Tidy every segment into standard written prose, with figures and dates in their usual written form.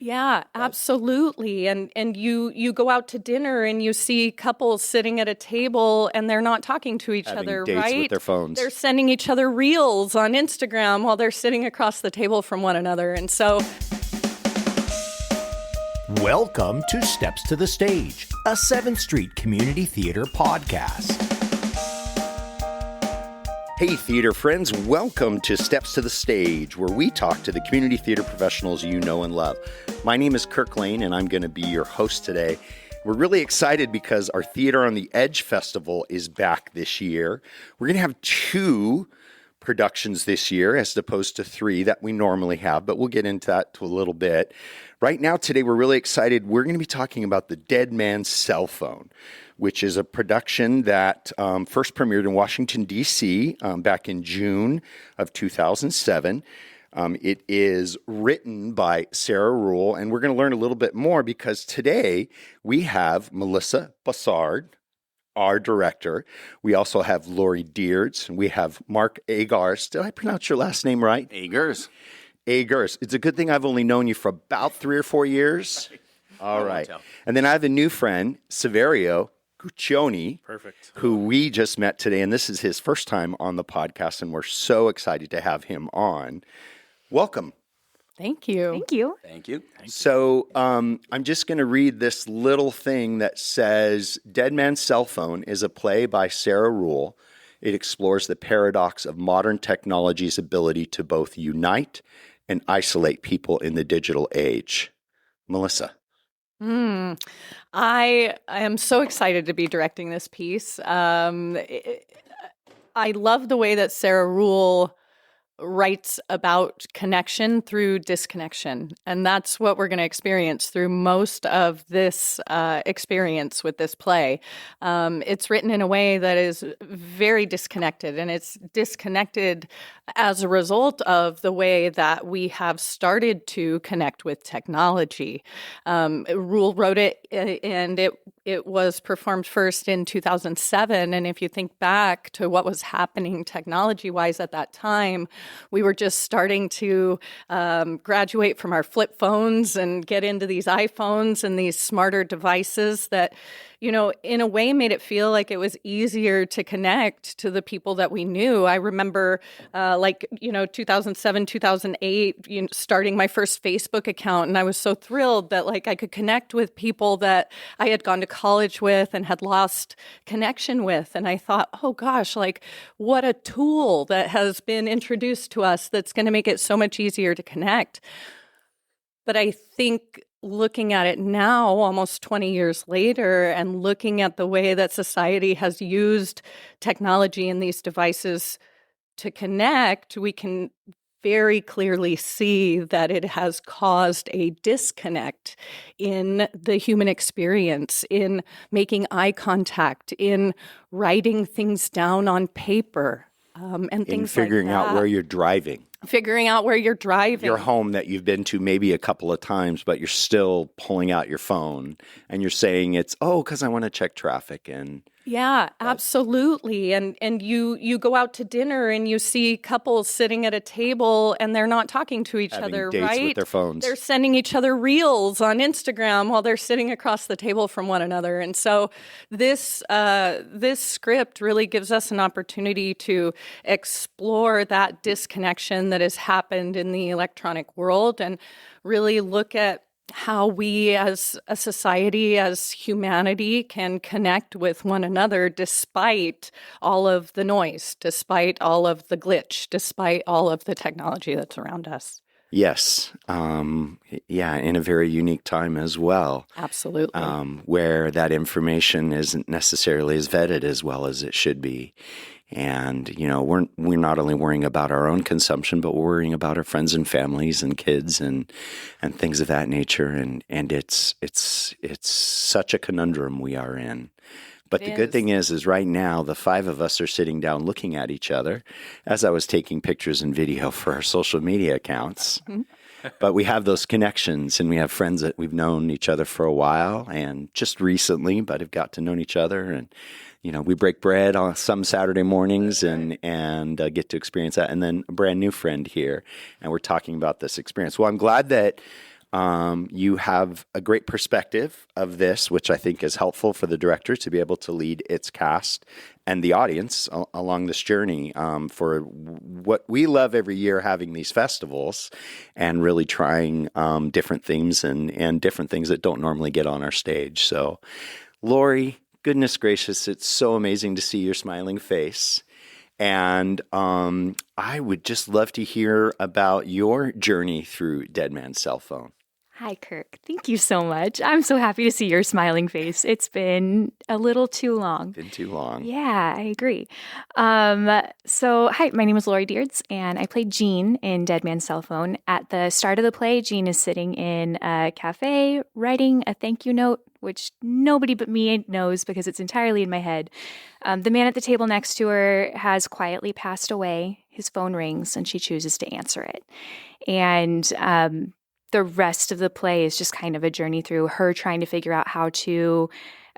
Yeah, absolutely. And you go out to dinner and you see couples sitting at a table and they're not talking to each Having other, dates right? with their phones. They're sending each other reels on Instagram while they're sitting across the table from one another. And so welcome to Steps to the Stage, a 7th Street Community Theater podcast. Hey, theater friends, welcome to Steps to the Stage, where we talk to the community theater professionals you know and love. My name is Kirk Lane, and I'm going to be your host today. We're really excited because our Theater on the Edge Festival is back this year. We're going to have 2 productions this year as opposed to 3 that we normally have, but we'll get into that a little bit. Right now, today, we're really excited. We're going to be talking about The Dead Man's Cell Phone, which is a production that first premiered in Washington, D.C. Back in June of 2007. It is written by Sarah Ruhl, and we're going to learn a little bit more because today we have Melissa Bassard, our director. We also have Lori Deards, and we have Mark Agars. Did I pronounce your last name right? Agars. Agars. It's a good thing I've only known you for about 3 or 4 years. All right. And then I have a new friend, Saverio Guccione, who we just met today, and this is his first time on the podcast, and we're so excited to have him on. Welcome. thank you. Thank you. Thank you. So I'm just going to read this little thing that says, Dead Man's Cell Phone is a play by Sarah Ruhl. It explores the paradox of modern technology's ability to both unite and isolate people in the digital age. Melissa. I am so excited to be directing this piece. I love the way that Sarah Ruhl writes about connection through disconnection. And that's what we're going to experience through most of this experience with this play. It's written in a way that is very disconnected, and it's disconnected as a result of the way that we have started to connect with technology. Ruhl wrote it, and it was performed first in 2007. And if you think back to what was happening technology-wise at that time, we were just starting to graduate from our flip phones and get into these iPhones and these smarter devices that, you know, in a way made it feel like it was easier to connect to the people that we knew. I remember 2007, 2008, starting my first Facebook account. And I was so thrilled that I could connect with people that I had gone to college with and had lost connection with. And I thought, oh gosh, what a tool that has been introduced to us that's going to make it so much easier to connect. But I think looking at it now, almost 20 years later, and looking at the way that society has used technology and these devices to connect, we can very clearly see that it has caused a disconnect in the human experience, in making eye contact, in writing things down on paper, and things like that. In figuring out where you're driving. Figuring out where you're driving. Your home that you've been to maybe a couple of times, but you're still pulling out your phone and you're saying it's, because I want to check traffic. And yeah, absolutely. And you go out to dinner and you see couples sitting at a table and they're not talking to each having other, dates right? with their phones. They're sending each other reels on Instagram while they're sitting across the table from one another. And so this script really gives us an opportunity to explore that disconnection that has happened in the electronic world and really look at how we as a society, as humanity, can connect with one another despite all of the noise, despite all of the glitch, despite all of the technology that's around us. Yes. In a very unique time as well. Absolutely. Where that information isn't necessarily as vetted as well as it should be. And, we're not only worrying about our own consumption, but we're worrying about our friends and families and kids and things of that nature. And it's such a conundrum we are in. But the good thing is right now, the 5 of us are sitting down looking at each other as I was taking pictures and video for our social media accounts. But we have those connections, and we have friends that we've known each other for a while and just recently, but have got to know each other. And, we break bread on some Saturday mornings and get to experience that. And then a brand new friend here, and we're talking about this experience. Well, I'm glad that You have a great perspective of this, which I think is helpful for the director to be able to lead its cast and the audience along this journey for what we love every year, having these festivals and really trying different themes and different things that don't normally get on our stage. So, Lori, goodness gracious, it's so amazing to see your smiling face. And I would just love to hear about your journey through Dead Man's Cell Phone. Hi, Kirk. Thank you so much. I'm so happy to see your smiling face. It's been a little too long. Been too long. Yeah, I agree. Hi, my name is Lori Deards, and I played Jean in Dead Man's Cell Phone. At the start of the play, Jean is sitting in a cafe writing a thank you note, which nobody but me knows because it's entirely in my head. The man at the table next to her has quietly passed away. His phone rings, and she chooses to answer it. And the rest of the play is just kind of a journey through her trying to figure out how to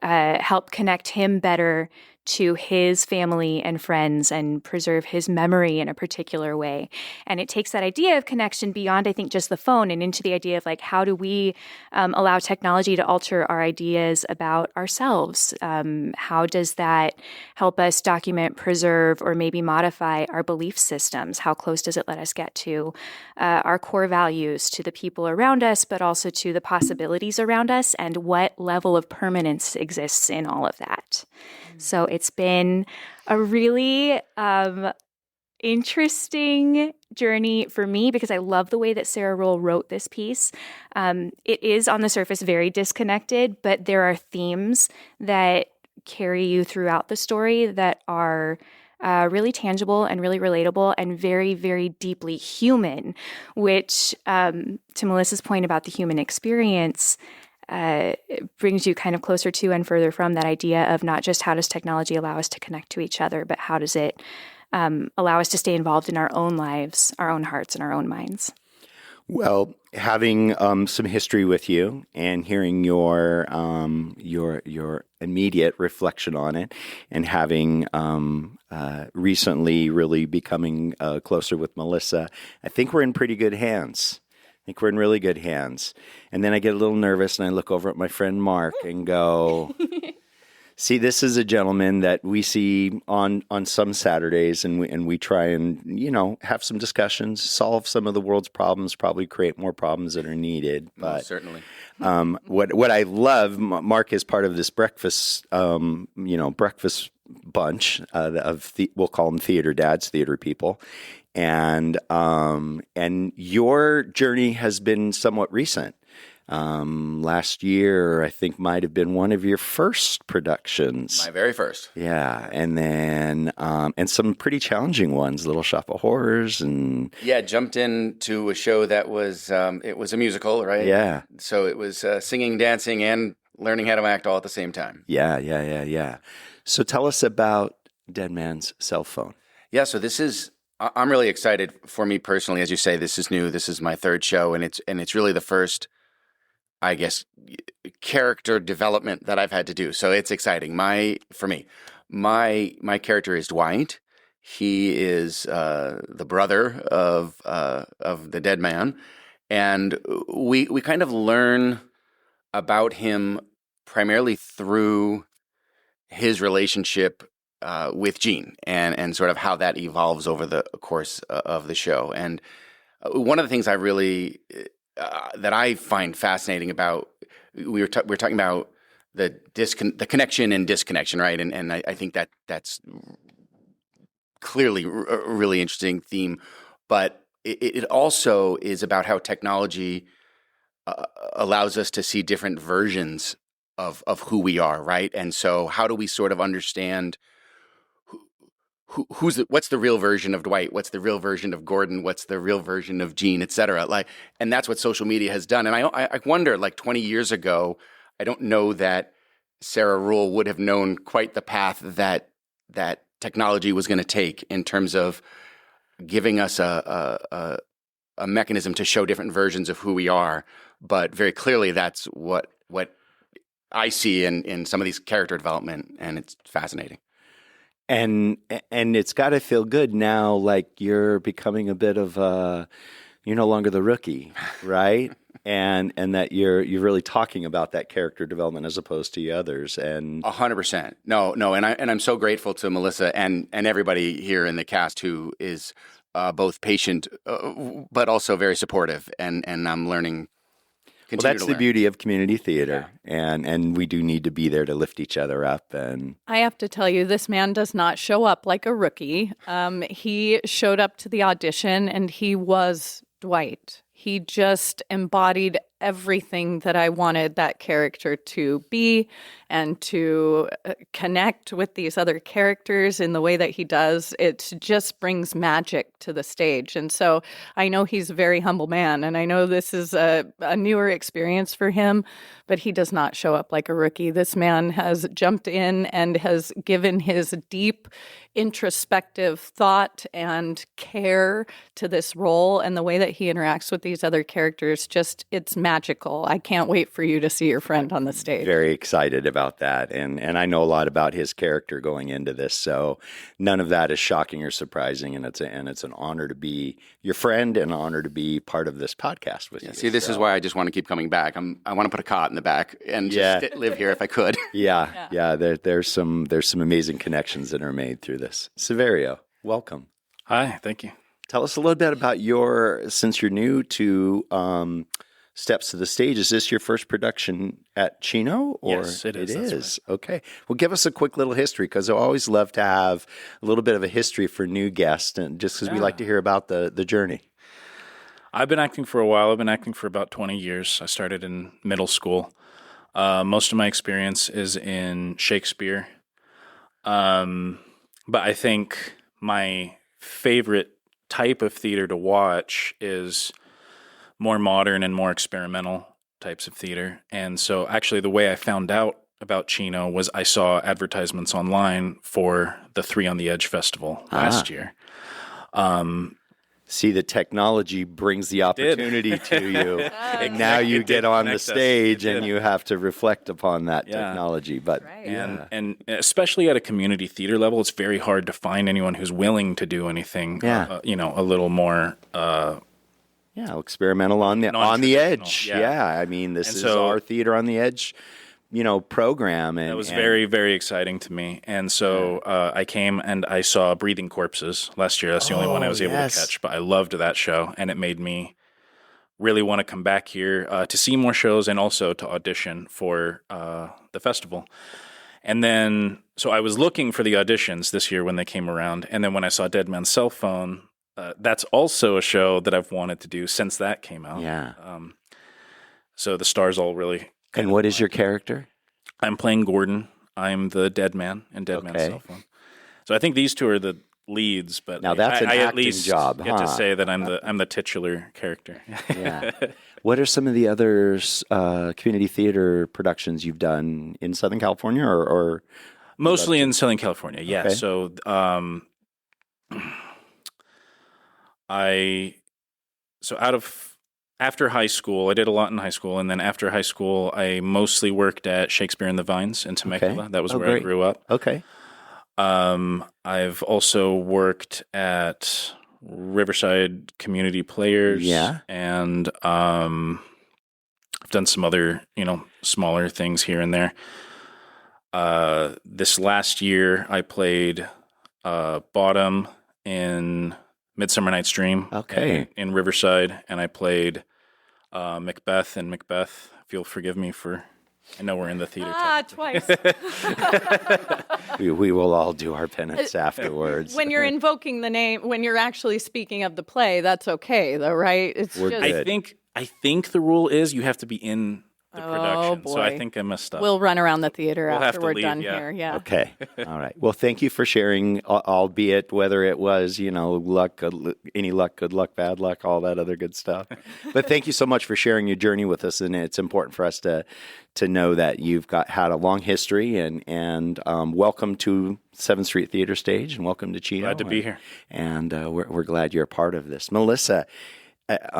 help connect him better to his family and friends and preserve his memory in a particular way. And it takes that idea of connection beyond, I think, just the phone and into the idea of like, how do we allow technology to alter our ideas about ourselves? How does that help us document, preserve, or maybe modify our belief systems? How close does it let us get to our core values, to the people around us, but also to the possibilities around us, and what level of permanence exists in all of that? So it's been a really interesting journey for me because I love the way that Sarah Ruhl wrote this piece. It is on the surface very disconnected, but there are themes that carry you throughout the story that are really tangible and really relatable and very, very deeply human, which, to Melissa's point about the human experience, it brings you kind of closer to and further from that idea of not just how does technology allow us to connect to each other, but how does it allow us to stay involved in our own lives, our own hearts, and our own minds. Well, having some history with you and hearing your immediate reflection on it, and having recently really becoming closer with Melissa, I think we're in pretty good hands. I think we're in really good hands. And then I get a little nervous and I look over at my friend Mark and go, see, this is a gentleman that we see on some Saturdays, and we try and, have some discussions, solve some of the world's problems, probably create more problems that are needed. But certainly. What I love, Mark is part of this breakfast bunch we'll call them theater dads, theater people. And your journey has been somewhat recent. Last year, I think, might have been one of your first productions. My very first. Yeah, and then and some pretty challenging ones, Little Shop of Horrors, and jumped into a show that was it was a musical, right? Yeah. So it was singing, dancing, and learning how to act all at the same time. Yeah. So tell us about Dead Man's Cell Phone. Yeah, so this is. I'm really excited for me personally, as you say. This is new. This is my third show, and it's really the first, I guess, character development that I've had to do. So it's exciting. My character is Dwight. He is the brother of the dead man, and we kind of learn about him primarily through his relationship with Jean and sort of how that evolves over the course of the show. And one of the things I really that I find fascinating about we're talking about the connection and disconnection, right? And I think that's clearly a really interesting theme, but it also is about how technology allows us to see different versions of who we are, right? And so how do we sort of understand what's the real version of Dwight? What's the real version of Gordon? What's the real version of Jean, et cetera? And that's what social media has done. And I wonder, 20 years ago, I don't know that Sarah Ruhl would have known quite the path that technology was going to take in terms of giving us a mechanism to show different versions of who we are. But very clearly, that's what I see in some of these character development, and it's fascinating. And it's got to feel good now, like you're becoming a bit of a you're no longer the rookie, right? and that you're really talking about that character development as opposed to the others. And 100%. No, and I'm so grateful to Melissa and everybody here in the cast who is both patient but also very supportive, and I'm learning. Well, that's the beauty of community theater, and we do need to be there to lift each other up. And I have to tell you, this man does not show up like a rookie. He showed up to the audition, and he was Dwight. He just embodied everything that I wanted that character to be, and to connect with these other characters in the way that he does. It just brings magic to the stage. And so I know he's a very humble man, and I know this is a newer experience for him, but he does not show up like a rookie. This man has jumped in and has given his deep, introspective thought and care to this role, and the way that he interacts with these other characters, just, it's magical. I can't wait for you to see your friend on the stage. Very excited about that. And I know a lot about his character going into this, so none of that is shocking or surprising, and it's an honor to be your friend and an honor to be part of this podcast with you. See, this is why I just want to keep coming back. I want to put a cot in the back and just live here if I could. Yeah. There's some amazing connections that are made through this. Severio, welcome. Hi, thank you. Tell us a little bit about since you're new to Steps to the Stage, is this your first production at Chino? Or? Yes, it is. It That's is. Right. Okay. Well, give us a quick little history, because I always love to have a little bit of a history for new guests, and just because we like to hear about the journey. I've been acting for a while. I've been acting for about 20 years. I started in middle school. Most of my experience is in Shakespeare. But I think my favorite type of theater to watch is more modern and more experimental types of theater. And so actually the way I found out about Chino was I saw advertisements online for the Three on the Edge Festival last year. See, the technology brings the opportunity to you. And now you get on the stage and you have to reflect upon that technology. But and especially at a community theater level, it's very hard to find anyone who's willing to do anything, a little more experimental on the edge. Yeah. I mean, this is our Theater on the Edge, program. And that was very, very exciting to me. And so I came and I saw Breathing Corpses last year. That's the only one I was able to catch. But I loved that show, and it made me really want to come back here to see more shows and also to audition for the festival. And then, so I was looking for the auditions this year when they came around. And then when I saw Dead Man's Cell Phone, that's also a show that I've wanted to do since that came out. Yeah. So the stars all really... And what is your character? I'm playing Gordon. I'm the dead man in Dead Man's Cell Phone. So I think these two are the leads, but now that's an I acting at least job. Get to say that I'm the titular character. Yeah. What are some of the other community theater productions you've done in Southern California, or mostly in Southern California? Yeah. Okay. So after high school, I did a lot in high school, and then after high school, I mostly worked at Shakespeare in the Vines in Temecula. That was where I grew up. Okay. I've also worked at Riverside Community Players. Yeah. And I've done some other, smaller things here and there. This last year, I played Bottom in Midsummer Night's Dream. Okay. In Riverside, and I played Macbeth in Macbeth. If you'll forgive me for, I know we're in the theater. Twice. we will all do our penance afterwards. When you're invoking the name, when you're actually speaking of the play, that's okay, though, right? I think the rule is you have to be in the production. Boy. So I think I messed up. We'll run around the theater after we're leave, done here. Yeah. Okay. All right. Well, thank you for sharing, albeit whether it was, luck, any luck, good luck, bad luck, all that other good stuff. But thank you so much for sharing your journey with us. And it's important for us to know that you've had a long history, and welcome to 7th Street Theater Stage, and welcome to Chino. Glad to be here. And we're glad you're a part of this. Melissa,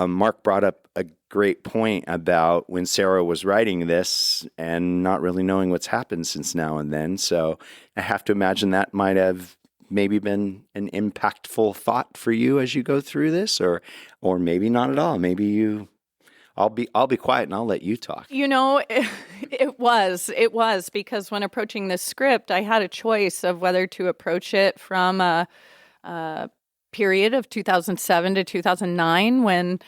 Mark brought up a great point about when Sarah was writing this and not really knowing what's happened since now and then. So I have to imagine that might have maybe been an impactful thought for you as you go through this, or maybe not at all. Maybe you. I'll be quiet and I'll let you talk. You know, it was because when approaching this script, I had a choice of whether to approach it from a period of 2007 to 2009 when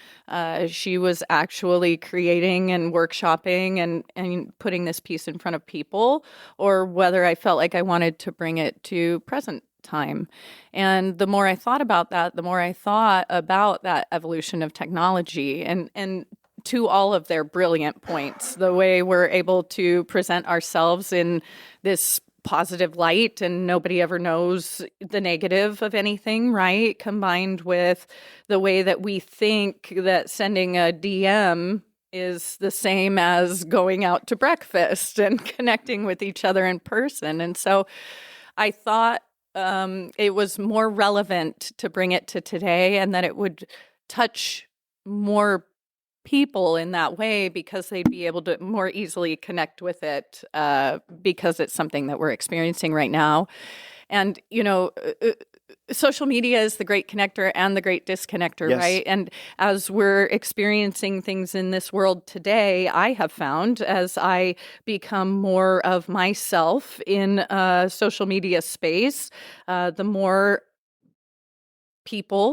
she was actually creating and workshopping and putting this piece in front of people, or whether I felt like I wanted to bring it to present time. And the more I thought about that, the more I thought about that evolution of technology and to all of their brilliant points, the way we're able to present ourselves in this positive light and nobody ever knows the negative of anything, right? Combined with the way that we think that sending a DM is the same as going out to breakfast and connecting with each other in person. And so I thought it was more relevant to bring it to today and that it would touch more people in that way because they'd be able to more easily connect with it because it's something that we're experiencing right now. And, you know, social media is the great connector and the great disconnector, Yes. right? And as we're experiencing things in this world today, I have found as I become more of myself in a social media space, the more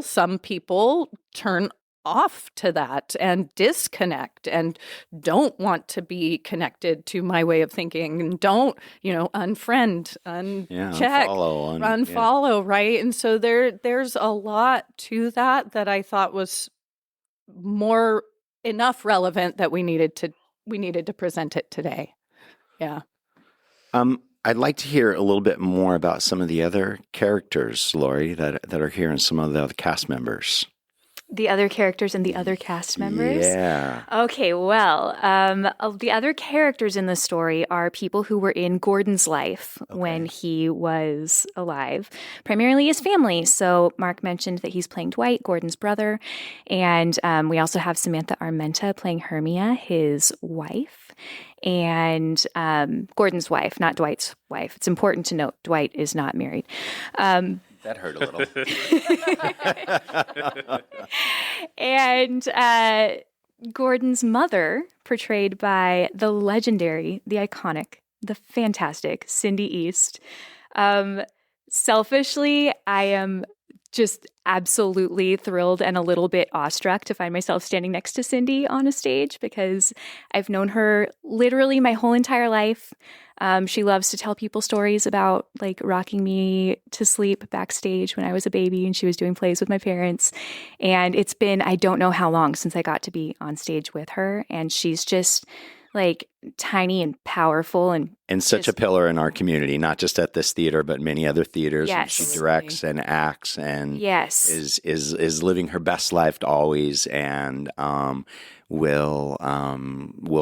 some people turn off to that and disconnect and don't want to be connected to my way of thinking and don't, unfriend, uncheck, unfollow, right? And so there's a lot to that I thought was more enough relevant that we needed to present it today. Yeah. I'd like to hear a little bit more about some of the other characters, Lori, that are here and some of the other cast members. The other characters and the other cast members? Yeah. Okay, well, the other characters in the story are people who were in Gordon's life when he was alive, primarily his family. So Mark mentioned that he's playing Dwight, Gordon's brother, and we also have Samantha Armenta playing Hermia, his wife, and Gordon's wife, not Dwight's wife. It's important to note Dwight is not married. That hurt a little. And Gordon's mother, portrayed by the legendary, the iconic, the fantastic Cindy East. Selfishly, I am just absolutely thrilled and a little bit awestruck to find myself standing next to Cindy on a stage because I've known her literally my whole entire life. She loves to tell people stories about like rocking me to sleep backstage when I was a baby and she was doing plays with my parents. And it's been, I don't know how long since I got to be on stage with her. And she's just like tiny and powerful and such a pillar in our community, not just at this theater, but many other theaters. Yes. She directs and acts and yes. is living her best life always, and will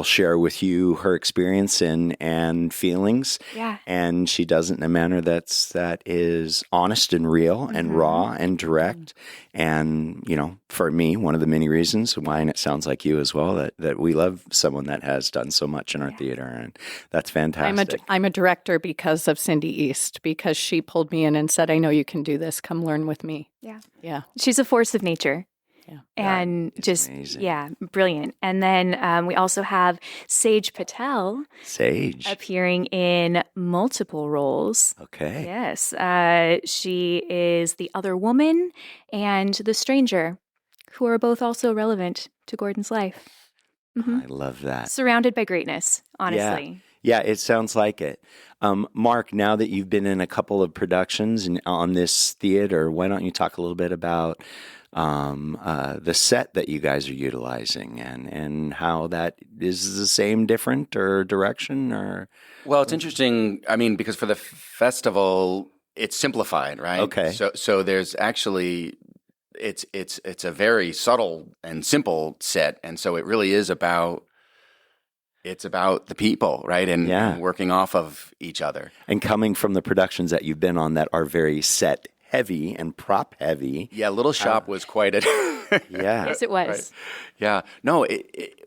share with you her experience and feelings. Yeah. And she does it in a manner that is honest and real and raw and direct. And, for me, one of the many reasons why, and it sounds like you as well, that we love someone that has done so much in our theater. And that's fantastic. I'm a director because of Cindy East, because she pulled me in and said, I know you can do this. Come learn with me. Yeah. Yeah. She's a force of nature. Yeah. And just, amazing. Brilliant. And then we also have Sage Patel. Sage. Appearing in multiple roles. Okay. Yes. She is the other woman and the stranger, who are both also relevant to Gordon's life. I love that. Surrounded by greatness, honestly. Yeah, it sounds like it. Mark, now that you've been in a couple of productions on this theater, why don't you talk a little bit about the set that you guys are utilizing and how that is the same, different, or direction, or? Well, it's interesting. I mean, because for the festival, it's simplified, right? Okay. So there's actually it's a very subtle and simple set, and so it really is about the people, right? And working off of each other. And coming from the productions that you've been on that are very set heavy and prop heavy. Yeah, Little Shop was quite a... Yeah. Yes, it was. Right. Yeah. No,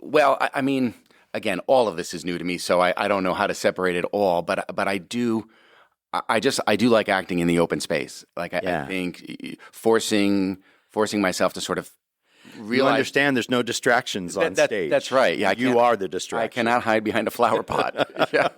well, I mean, again, all of this is new to me, so I don't know how to separate it all, but I do I do like acting in the open space. Like I think forcing myself to sort of realize. You understand there's no distractions on stage. That's right. Yeah, you are the distraction. I cannot hide behind a flower pot. Yeah.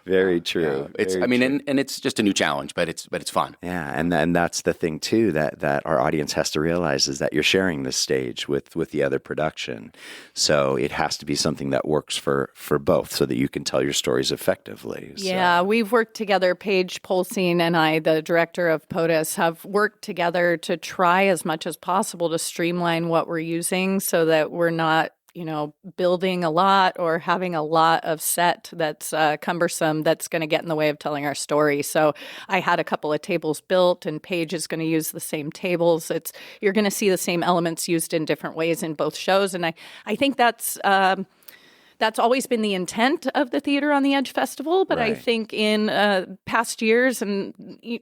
Very true. And it's just a new challenge, but it's fun. Yeah, and that's the thing too that our audience has to realize is that you're sharing this stage with the other production, so it has to be something that works for both, so that you can tell your stories effectively. Yeah, we've worked together. Paige Polsine and I, the director of POTUS, have worked together to try as much as possible to streamline what we're using, so that we're not building a lot or having a lot of set that's cumbersome that's going to get in the way of telling our story. So I had a couple of tables built, and Paige is going to use the same tables. You're going to see the same elements used in different ways in both shows, and I think that's always been the intent of the Theater on the Edge Festival. But I think in past years and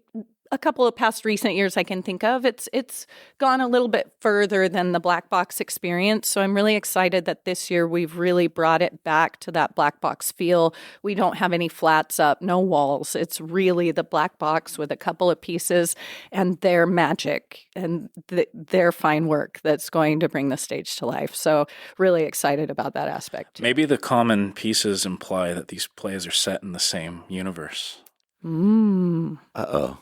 a couple of past recent years I can think of, it's gone a little bit further than the black box experience. So I'm really excited that this year we've really brought it back to that black box feel. We don't have any flats up, no walls. It's really the black box with a couple of pieces and their magic and their fine work that's going to bring the stage to life. So really excited about that aspect too. Maybe the common pieces imply that these plays are set in the same universe. Uh-oh.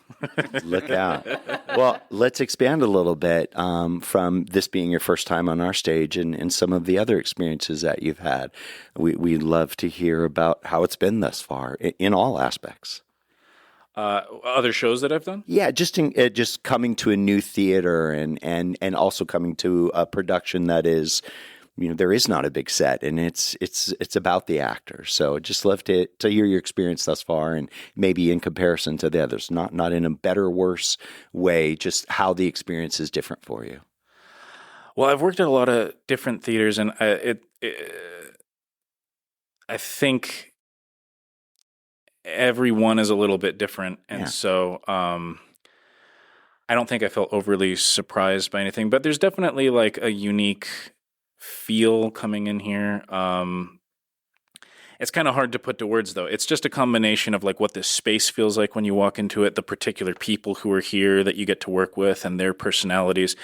Look out. Well, let's expand a little bit from this being your first time on our stage and some of the other experiences that you've had. We'd love to hear about how it's been thus far in all aspects. Other shows that I've done? Yeah, just coming to a new theater and also coming to a production that is, there is not a big set, and it's about the actor. So just love to hear your experience thus far, and maybe in comparison to the others, not in a better or worse way, just how the experience is different for you. Well, I've worked at a lot of different theaters, and I think every one is a little bit different, and so I don't think I felt overly surprised by anything. But there's definitely like a unique feel coming in here. It's kind of hard to put to words, though. It's just a combination of like what this space feels like when you walk into it, the particular people who are here that you get to work with and their personalities.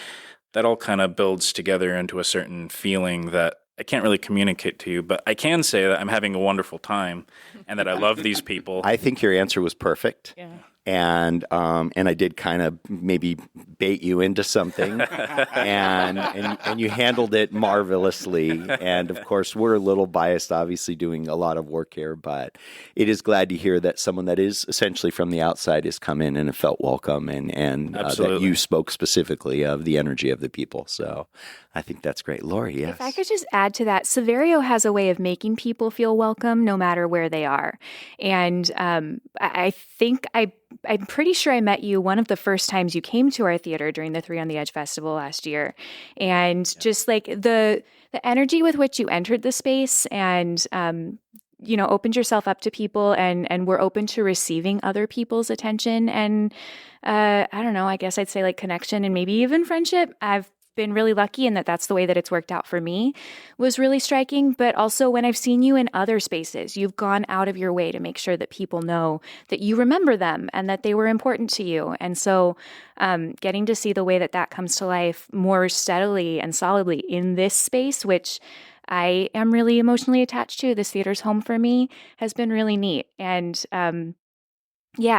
That all kind of builds together into a certain feeling that I can't really communicate to you, but I can say that I'm having a wonderful time and that I love these people. I think your answer was perfect. Yeah. And I did kind of maybe bait you into something, and you handled it marvelously. And of course, we're a little biased, obviously, doing a lot of work here, but it is glad to hear that someone that is essentially from the outside has come in and felt welcome, and that you spoke specifically of the energy of the people. So I think that's great. Lori, yes. If I could just add to that, Severio has a way of making people feel welcome no matter where they are. And I think I'm pretty sure I met you one of the first times you came to our theater during the Three on the Edge Festival last year. And just like the energy with which you entered the space and, opened yourself up to people and were open to receiving other people's attention and, I don't know, I guess I'd say like connection and maybe even friendship. I've been really lucky in that's the way that it's worked out for me, was really striking. But also when I've seen you in other spaces, you've gone out of your way to make sure that people know that you remember them and that they were important to you. And so getting to see the way that comes to life more steadily and solidly in this space, which I am really emotionally attached to, this theater's home for me, has been really neat. And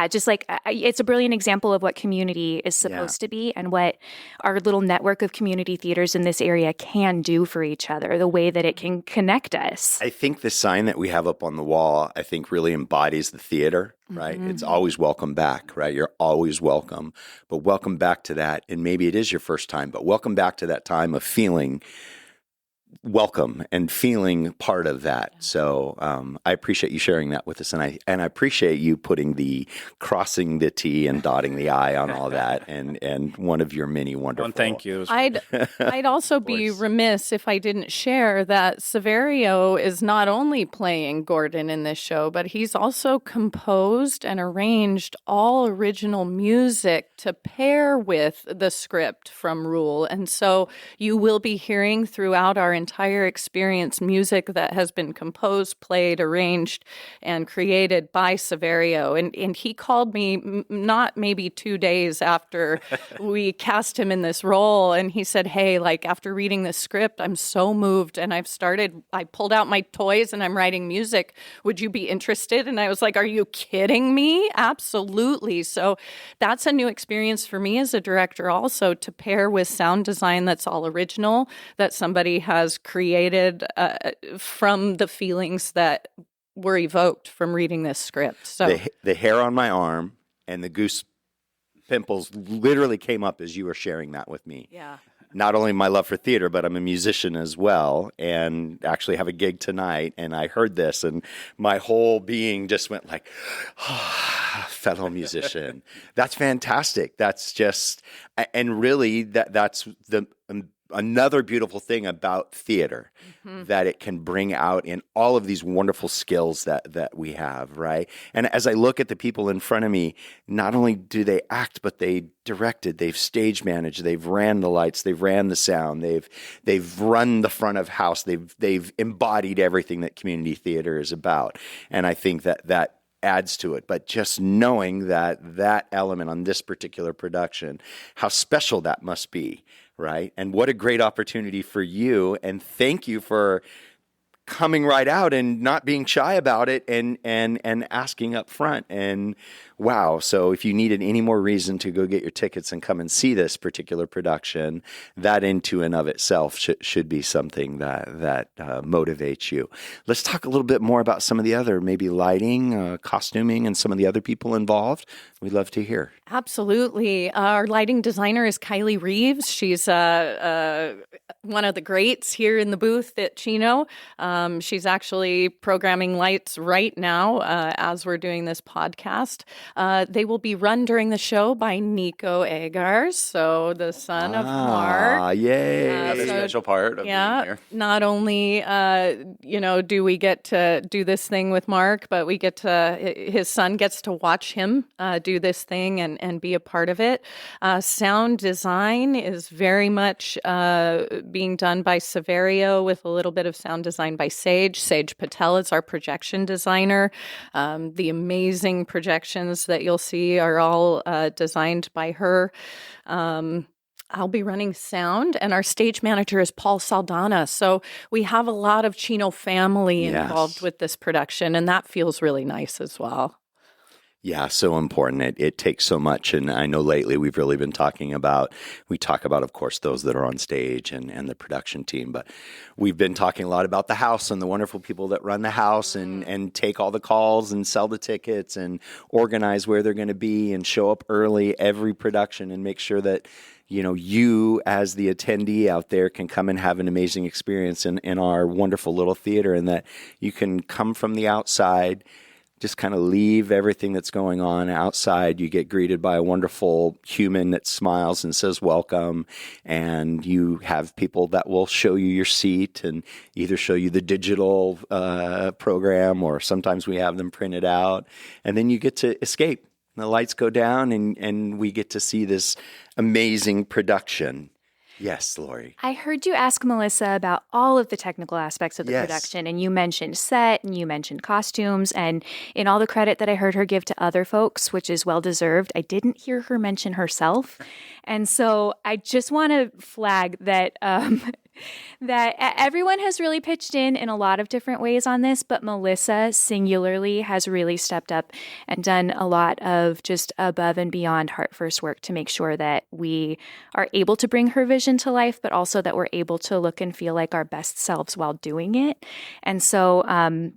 just like it's a brilliant example of what community is supposed to be and what our little network of community theaters in this area can do for each other, the way that it can connect us. I think the sign that we have up on the wall, I think really embodies the theater, right? Mm-hmm. It's always welcome back, right? You're always welcome, but welcome back to that. And maybe it is your first time, but welcome back to that time of feeling welcome and feeling part of that. So I appreciate you sharing that with us, and I appreciate you putting the crossing the T and dotting the I on all that, and one of your many wonderful. Thank you. I'd also be remiss if I didn't share that Severio is not only playing Gordon in this show, but he's also composed and arranged all original music to pair with the script from Ruhl, and so you will be hearing throughout our entire experience music that has been composed, played, arranged, and created by Saverio. And he called me not maybe 2 days after we cast him in this role, and he said, hey, like after reading the script, I'm so moved, and I pulled out my toys and I'm writing music. Would you be interested? And I was like, are you kidding me? Absolutely. So that's a new experience for me as a director also, to pair with sound design that's all original, that somebody has created from the feelings that were evoked from reading this script. So the hair on my arm and the goose pimples literally came up as you were sharing that with me. yeah. Not only my love for theater, but I'm a musician as well, and actually have a gig tonight. And I heard this, and my whole being just went like, fellow musician. That's fantastic. That's just, and really that's the another beautiful thing about theater, that it can bring out in all of these wonderful skills that we have, right? And as I look at the people in front of me, not only do they act, but they directed, they've stage managed, they've ran the lights, they've ran the sound, they've run the front of house, they've embodied everything that community theater is about. And I think that adds to it. But just knowing that element on this particular production, how special that must be, right? And what a great opportunity for you. And thank you for coming right out and not being shy about it and asking up front. And wow. So if you needed any more reason to go get your tickets and come and see this particular production, that into and of itself should be something that motivates you. Let's talk a little bit more about some of the other, maybe lighting, costuming, and some of the other people involved. We'd love to hear. Absolutely. Our lighting designer is Kylie Reeves. She's one of the greats here in the booth at Chino. She's actually programming lights right now as we're doing this podcast. They will be run during the show by Nico Egars, so the son of Mark. Yay. Another special part of being here. Not only, do we get to do this thing with Mark, but his son gets to watch him do this thing and be a part of it. Sound design is very much being done by Saverio with a little bit of sound design by Sage Patel is our projection designer. The amazing projections that you'll see are all designed by her. I'll be running sound, and our stage manager is Paul Saldana. So we have a lot of Chino family involved with this production, and that feels really nice as well. Yeah, so important. It takes so much. And I know lately we've really been talking about, of course, those that are on stage and the production team, but we've been talking a lot about the house and the wonderful people that run the house and take all the calls and sell the tickets and organize where they're going to be and show up early every production and make sure that, you as the attendee out there can come and have an amazing experience in our wonderful little theater, and that you can come from the outside, just kind of leave everything that's going on outside. You get greeted by a wonderful human that smiles and says welcome, and you have people that will show you your seat and either show you the digital program, or sometimes we have them printed out, and then you get to escape. The lights go down and we get to see this amazing production. Yes, Lori. I heard you ask Melissa about all of the technical aspects of the production, and you mentioned set, and you mentioned costumes, and in all the credit that I heard her give to other folks, which is well-deserved, I didn't hear her mention herself. And so I just want to flag that that everyone has really pitched in a lot of different ways on this, but Melissa singularly has really stepped up and done a lot of just above and beyond heart first work to make sure that we are able to bring her vision to life, but also that we're able to look and feel like our best selves while doing it. And so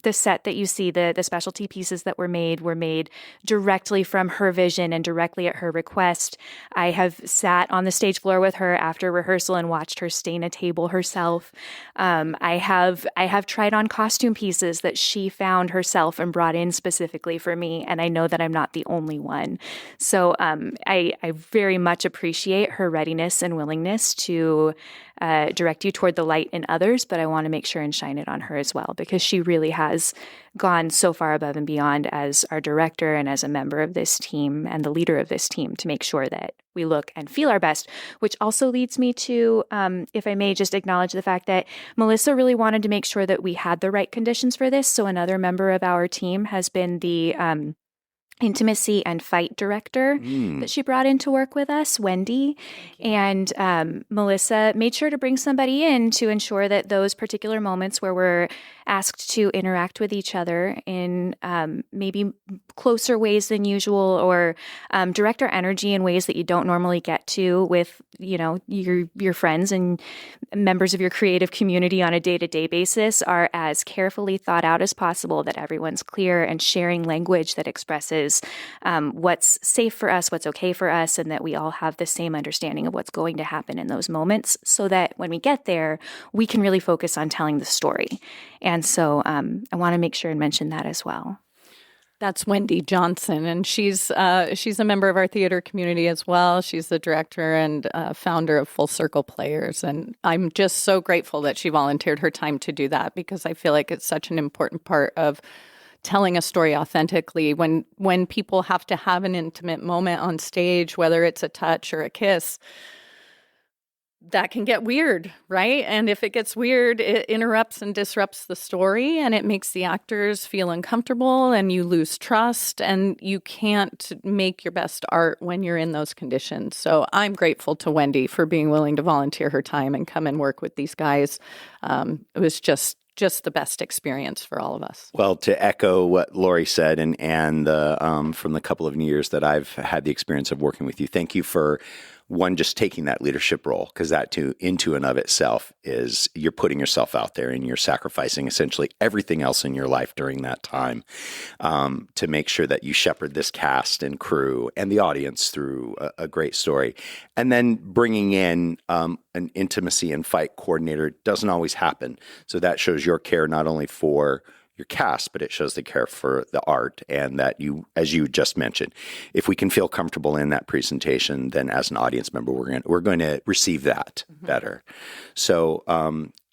the set that you see, the specialty pieces that were made directly from her vision and directly at her request. I have sat on the stage floor with her after rehearsal and watched her stain a table herself. I have tried on costume pieces that she found herself and brought in specifically for me, and I know that I'm not the only one. So I very much appreciate her readiness and willingness to direct you toward the light in others, but I want to make sure and shine it on her as well, because she really has gone so far above and beyond as our director and as a member of this team and the leader of this team to make sure that we look and feel our best, which also leads me to, if I may just acknowledge the fact that Melissa really wanted to make sure that we had the right conditions for this. So another member of our team has been the intimacy and fight director that she brought in to work with us, Wendy. And Melissa made sure to bring somebody in to ensure that those particular moments where we're asked to interact with each other in maybe closer ways than usual, or direct our energy in ways that you don't normally get to with, your friends and members of your creative community on a day-to-day basis, are as carefully thought out as possible, that everyone's clear and sharing language that expresses what's safe for us, what's okay for us, and that we all have the same understanding of what's going to happen in those moments, so that when we get there, we can really focus on telling the story. And so I want to make sure and mention that as well. That's Wendy Johnson, and she's a member of our theater community as well. She's the director and founder of Full Circle Players, and I'm just so grateful that she volunteered her time to do that, because I feel like it's such an important part of telling a story authentically. When people have to have an intimate moment on stage, whether it's a touch or a kiss, that can get weird, right? And if it gets weird, it interrupts and disrupts the story, and it makes the actors feel uncomfortable, and you lose trust, and you can't make your best art when you're in those conditions. So I'm grateful to Wendy for being willing to volunteer her time and come and work with these guys. It was just the best experience for all of us. Well, to echo what Lori said, and from the couple of years that I've had the experience of working with you, thank you for just taking that leadership role, because that into and of itself is, you're putting yourself out there and you're sacrificing essentially everything else in your life during that time to make sure that you shepherd this cast and crew and the audience through a great story. And then bringing in an intimacy and fight coordinator doesn't always happen. So that shows your care not only for your cast, but it shows the care for the art, and that you, as you just mentioned, if we can feel comfortable in that presentation, then as an audience member, we're going to receive that better. So,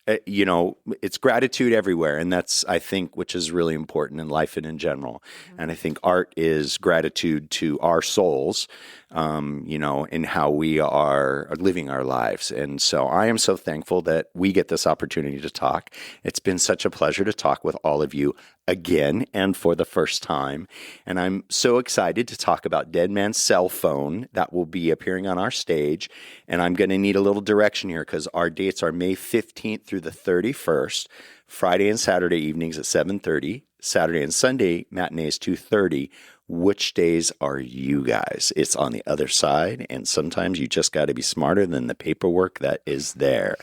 it's gratitude everywhere, and that's, I think, which is really important in life and in general. And I think art is gratitude to our souls, in how we are living our lives. And so I am so thankful that we get this opportunity to talk. It's been such a pleasure to talk with all of you again and for the first time. And I'm so excited to talk about Dead Man's Cell Phone that will be appearing on our stage. And I'm going to need a little direction here, because our dates are May 15th through the 31st, Friday and Saturday evenings at 7:30, Saturday and Sunday matinees 2:30. Which days are you guys? It's on the other side, and sometimes you just got to be smarter than the paperwork that is there.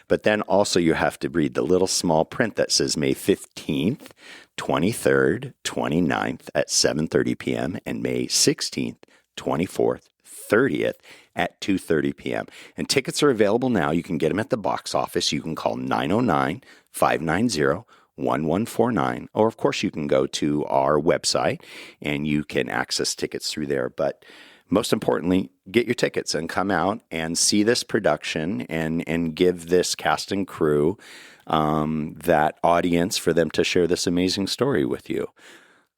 But then also you have to read the little small print that says May 15th, 23rd, 29th at 7:30 p.m. and May 16th, 24th, 30th at 2:30 p.m. And tickets are available now. You can get them at the box office. You can call 909-590-1149, or of course you can go to our website and you can access tickets through there. But most importantly, get your tickets and come out and see this production and give this cast and crew that audience for them to share this amazing story with you.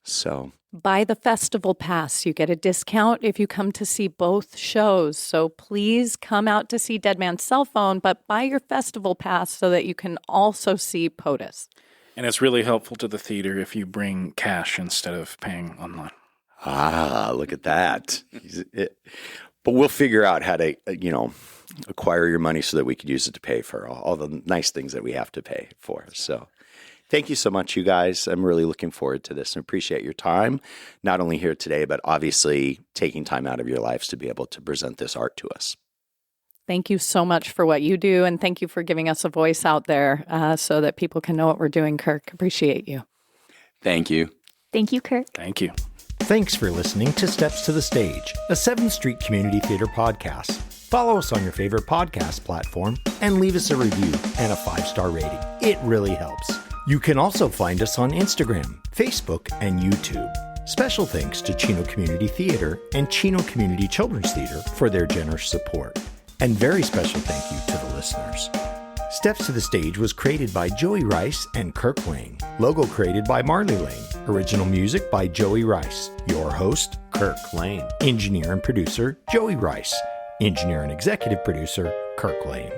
So buy the festival pass. You get a discount if you come to see both shows. So please come out to see Dead Man's Cell Phone, but buy your festival pass so that you can also see POTUS. And it's really helpful to the theater if you bring cash instead of paying online. Ah, look at that. But we'll figure out how to, acquire your money so that we could use it to pay for all the nice things that we have to pay for. So thank you so much, you guys. I'm really looking forward to this and appreciate your time, not only here today, but obviously taking time out of your lives to be able to present this art to us. Thank you so much for what you do, and thank you for giving us a voice out there so that people can know what we're doing, Kirk. Appreciate you. Thank you. Thank you, Kirk. Thank you. Thanks for listening to Steps to the Stage, a 7th Street Community Theater podcast. Follow us on your favorite podcast platform and leave us a review and a 5-star rating. It really helps. You can also find us on Instagram, Facebook, and YouTube. Special thanks to Chino Community Theater and Chino Community Children's Theater for their generous support. And very special thank you to the listeners. Steps to the Stage was created by Joey Rice and Kirk Lane. Logo created by Marley Lane. Original music by Joey Rice. Your host, Kirk Lane. Engineer and producer, Joey Rice. Engineer and executive producer, Kirk Lane.